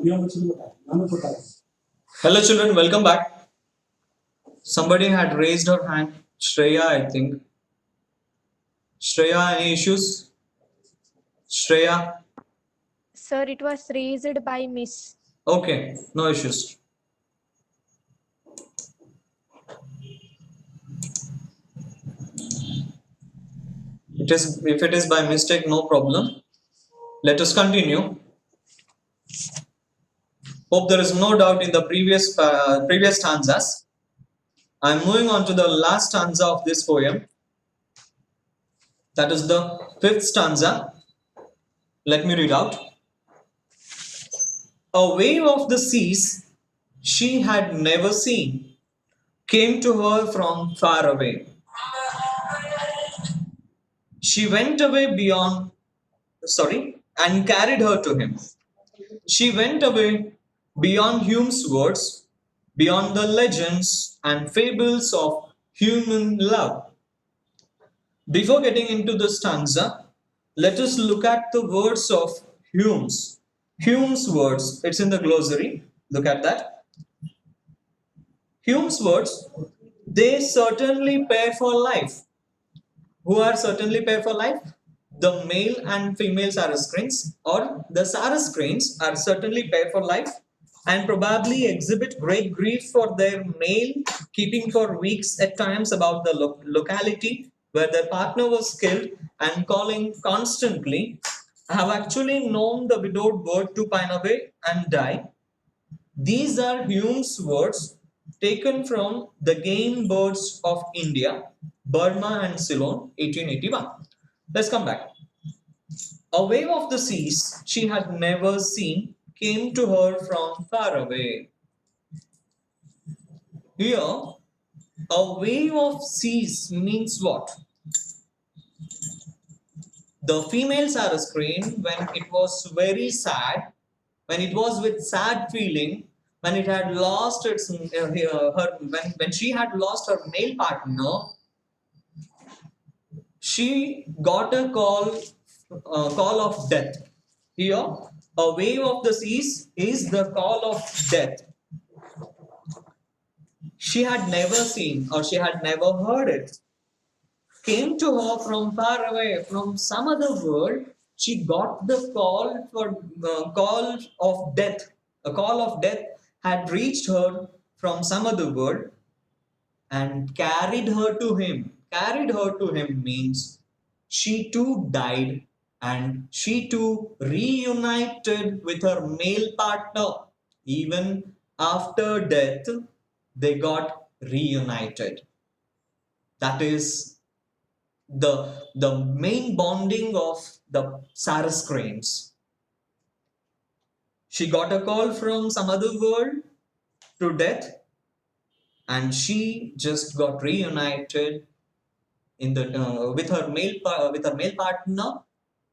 Hello, children. Welcome back. Somebody had raised her hand. Shreya, I think. Shreya, any issues? Shreya? Sir, it was raised by Miss. Okay, no issues. If it is by mistake, no problem. Let us continue. Hope there is no doubt in the previous stanzas. I am moving on to the last stanza of this poem. That is the fifth stanza. Let me read out. A wave of the seas she had never seen came to her from far away. She went away and carried her to him. She went away beyond Hume's words, beyond the legends and fables of human love. Before getting into the stanza, let us look at the words of Hume's. Hume's words, it's in the glossary. Look at that. Hume's words, they certainly pair for life. Who are certainly pair for life? The male and female sarus cranes, or the sarus cranes are certainly pair for life and probably exhibit great grief for their male, keeping for weeks at times about the locality where their partner was killed and calling constantly. I have actually known the widowed bird to pine away and die. These are Hume's words taken from The Game Birds of India, Burma and Ceylon, 1881. Let's come back. A wave of the seas she had never seen came to her from far away. Here, a wave of seas means what? The female sarus crane, when it was very sad, when it was with sad feeling, when it had lost its when she had lost her male partner, she got a call of death. Here, a wave of the seas is the call of death. She had never seen or she had never heard it. Came to her from far away, from some other world. She got the call of death. A call of death had reached her from some other world and carried her to him. Carried her to him means she too died and she too reunited with her male partner. Even after death, they got reunited. That is the main bonding of the sarus cranes. She got a call from some other world to death, and she just got reunited in the with her male partner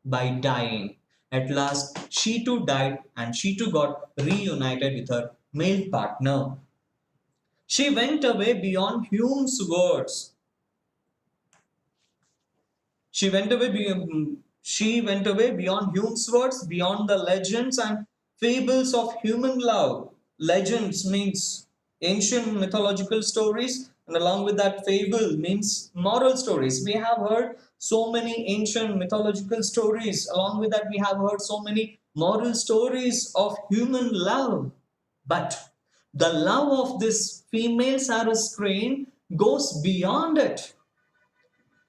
by dying. At last, she too died, and she too got reunited with her male partner. She went away beyond Hume's words. She went away beyond Hume's words, beyond the legends and fables of human love. Legends means ancient mythological stories, and along with that, fable means moral stories. We have heard so many ancient mythological stories. Along with that, we have heard so many moral stories of human love. But the love of this female sarus crane goes beyond it.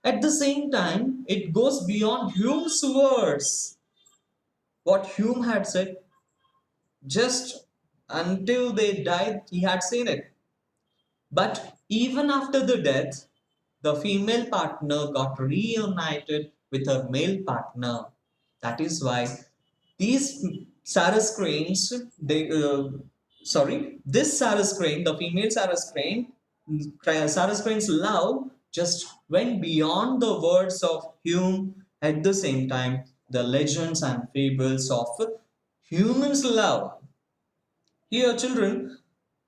At the same time, it goes beyond Hume's words. What Hume had said, just until they died, he had seen it. But even after the death, the female partner got reunited with her male partner. That is why these sarus cranes, this sarus crane, the female sarus crane, sarus crane's love just went beyond the words of Hume. At the same time, the legends and fables of humans' love. Here, children,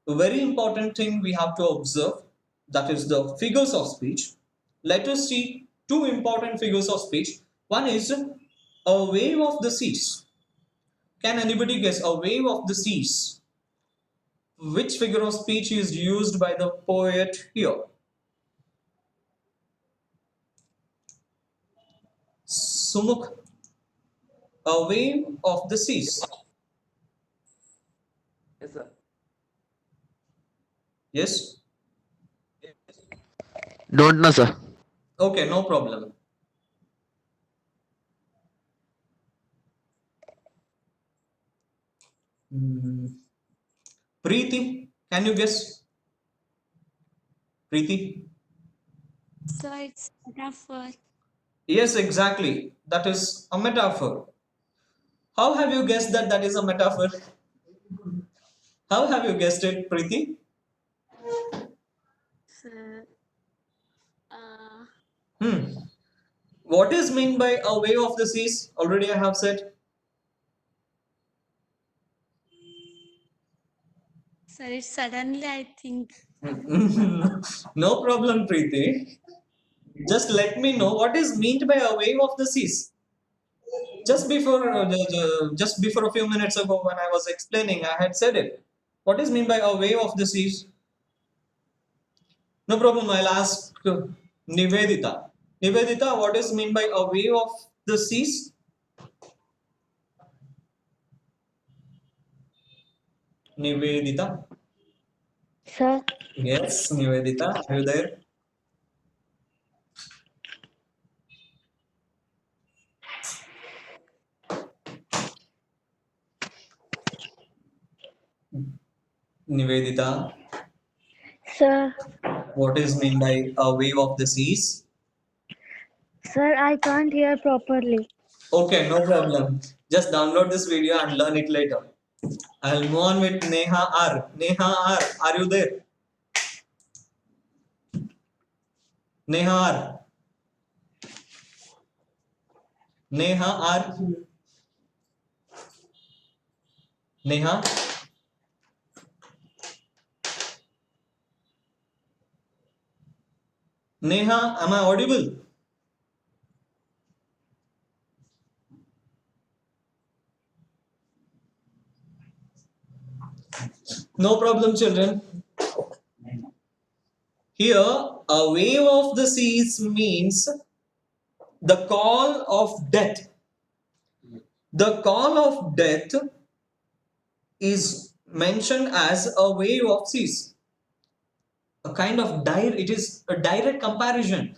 a very important thing we have to observe, that is the figures of speech. Let us see two important figures of speech. One is a wave of the seas. Can anybody guess a wave of the seas? Which figure of speech is used by the poet here? Sumukh, a wave of the seas. Yes, sir. Yes? Don't know, sir. Okay, no problem. Preeti, can you guess? Preeti? So it's metaphor. Yes, exactly. That is a metaphor. How have you guessed that that is a metaphor? How have you guessed it, Preeti? Sir, uh, Hmm. What is meant by a wave of the seas? Already I have said. sir, it's suddenly I think. No problem, Preeti. Just let me know what is meant by a wave of the seas. Just before a few minutes ago, when I was explaining, I had said it. What is meant by a wave of the seas? No problem. I'll ask Nivedita. Nivedita, what is meant by a wave of the seas? Nivedita. Sir, Yes, Nivedita, are you there? Nivedita, sir, what is meant by a wave of the seas? sir, I can't hear properly. Okay, no problem. Just download this video and learn it later. I'll move on with Neha R. Neha R, are you there? Neha R. Neha R. Neha. Neha, am I audible? No problem, children. Here, a wave of the seas means the call of death. The call of death is mentioned as a wave of seas. A kind of it is a direct comparison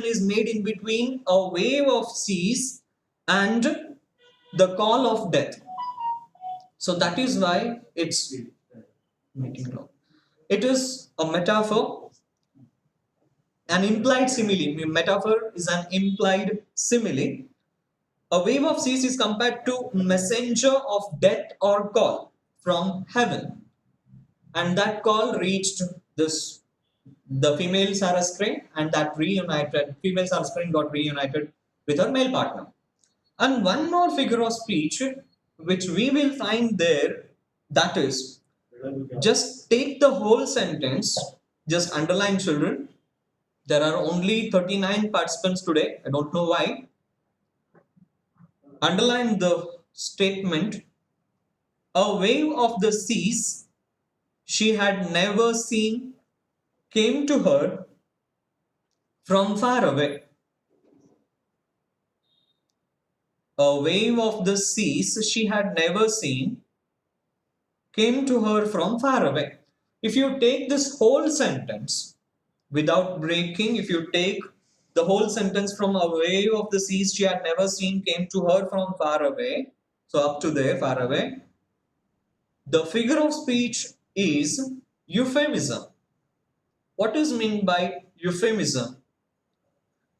is made in between a wave of seas and the call of death. So that is why it's making long. It is a metaphor, an implied simile. Metaphor is an implied simile. A wave of seas is compared to messenger of death or call from heaven, and that call reached this the female sarus crane, and that reunited female sarus crane got reunited with her male partner. And one more figure of speech which we will find there, that is, just take the whole sentence, just underline, children. There are only 39 participants today. I don't know why. Underline the statement, a wave of the seas she had never seen came to her from far away. A wave of the seas she had never seen came to her from far away. If you take this whole sentence without breaking, if you take the whole sentence from a wave of the seas she had never seen came to her from far away, so up to there, far away, the figure of speech is euphemism. What is meant by euphemism?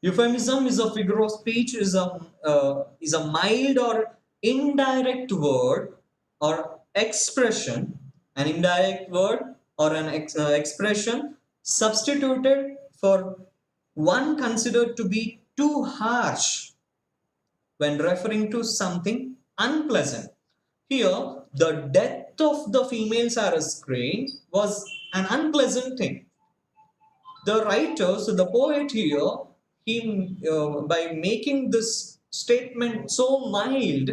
Euphemism is a figure of speech, is a mild or indirect word or expression, an indirect word or an expression substituted for one considered to be too harsh when referring to something unpleasant. Here, the death of the female sarus crane was an unpleasant thing. The writer, so the poet here, he by making this statement so mild,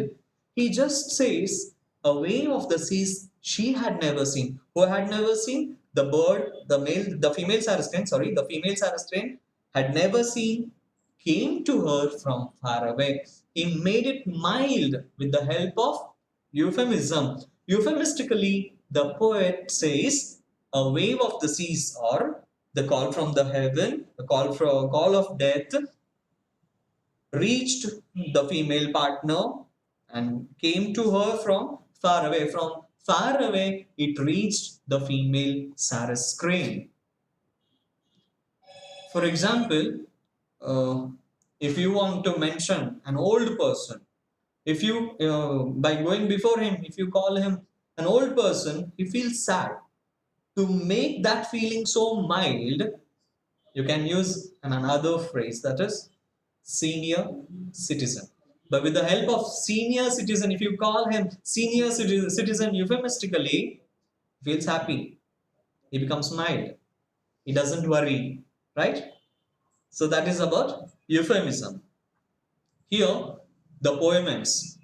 He just says a wave of the seas she had never seen. Who had never seen? The bird, the female saristine, sorry, the female saristine had never seen, came to her from far away. He made it mild with the help of euphemism. Euphemistically, the poet says a wave of the seas, or the call from the heaven, the call of death, reached the female partner and came to her from far away. From far away, it reached the female sarus crane. For example, uh, if you want to mention an old person, if you by going before him, if you call him an old person, he feels sad. To make that feeling so mild, you can use another phrase, that is senior citizen. But with the help of senior citizen, if you call him senior citizen euphemistically, he feels happy. He becomes mild. He doesn't worry, right? So that is about euphemism. Here, the poem ends.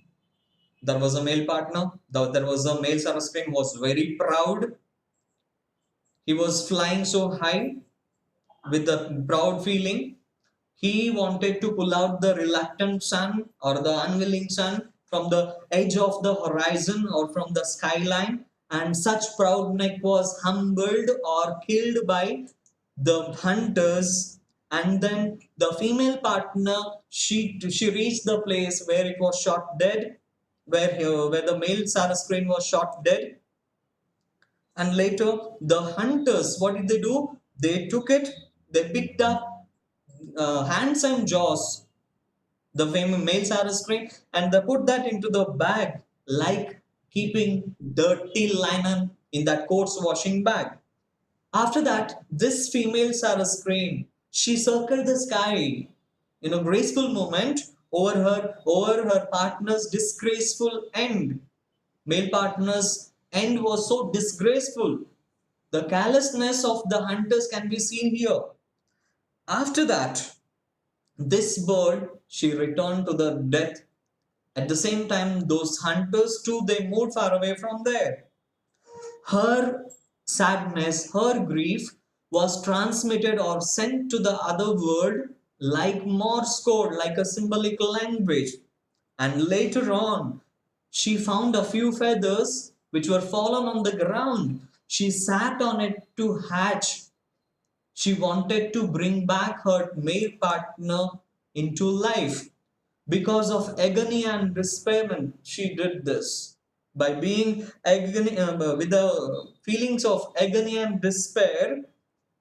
There was a male partner. There was a male Saraswati was very proud. He was flying so high with a proud feeling. He wanted to pull out the reluctant sun or the unwilling sun from the edge of the horizon or from the skyline, and such proud neck was humbled or killed by the hunters. And then the female partner, she reached the place where it was shot dead, where the male Sarus crane was shot dead. And later, the hunters, what did they do? They took it, they picked up hands and jaws, the famous male Sarus crane, and they put that into the bag, like keeping dirty linen in that coarse washing bag. After that, this female Sarus crane, she circled the sky in a graceful movement over her partner's disgraceful end. Male partner's end was so disgraceful. The callousness of the hunters can be seen here. After that, this bird, she returned to the death. At the same time, those hunters too, they moved far away from there. Her sadness, her grief was transmitted or sent to the other world like Morse code, like a symbolic language. And later on, she found a few feathers which were fallen on the ground. She sat on it to hatch. She wanted to bring back her male partner into life. Because of agony and despair, she did this. By being agony, with the feelings of agony and despair,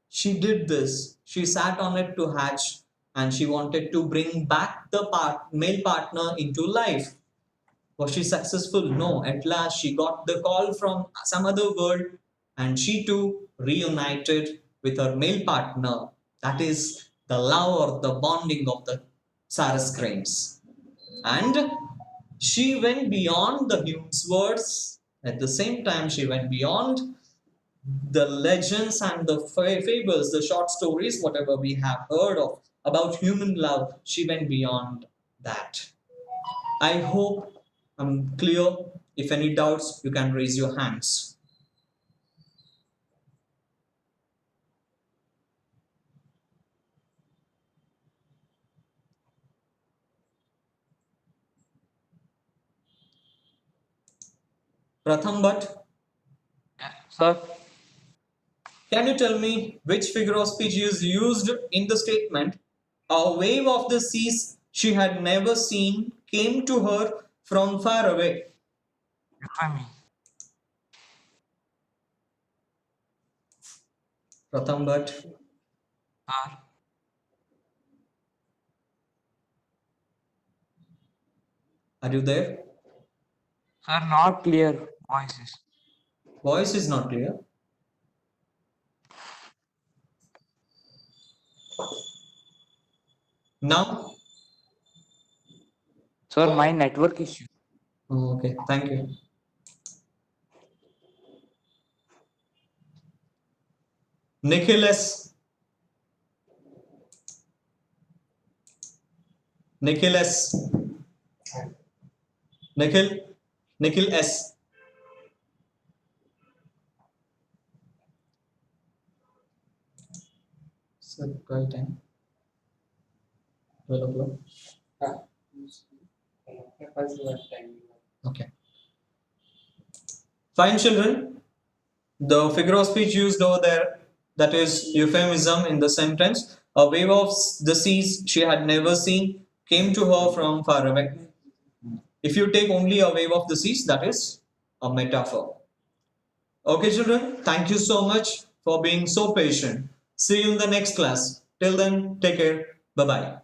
she did this. She sat on it to hatch, and she wanted to bring back the male partner into life. Was she successful? No. At last, she got the call from some other world, and she too reunited with her male partner. That is the love or the bonding of the Sarus cranes. And she went beyond the human's words. At the same time, she went beyond the legends and the fables, the short stories, whatever we have heard of about human love. She went beyond that. I hope I'm clear. If any doubts, you can raise your hands. Pratham Bhatt, Sir, can you tell me which figure of speech is used in the statement? A wave of the seas she had never seen came to her from far away. defy me. Pratham Bhatt, Sir, are you there? sir, not clear voices. Voice is not clear. Now? Sir, my network issue. Oh, okay, thank you. Nicholas. Nicholas. Nikhil? Nikhil S. So, 12 time. 12 o'clock. Okay. Fine, children. The figure of speech used over there, that is euphemism in the sentence. A wave of the seas she had never seen came to her from far away. If you take only a wave of the seas, that is a metaphor. Okay, children, thank you so much for being so patient. See you in the next class. Till then, take care. Bye bye.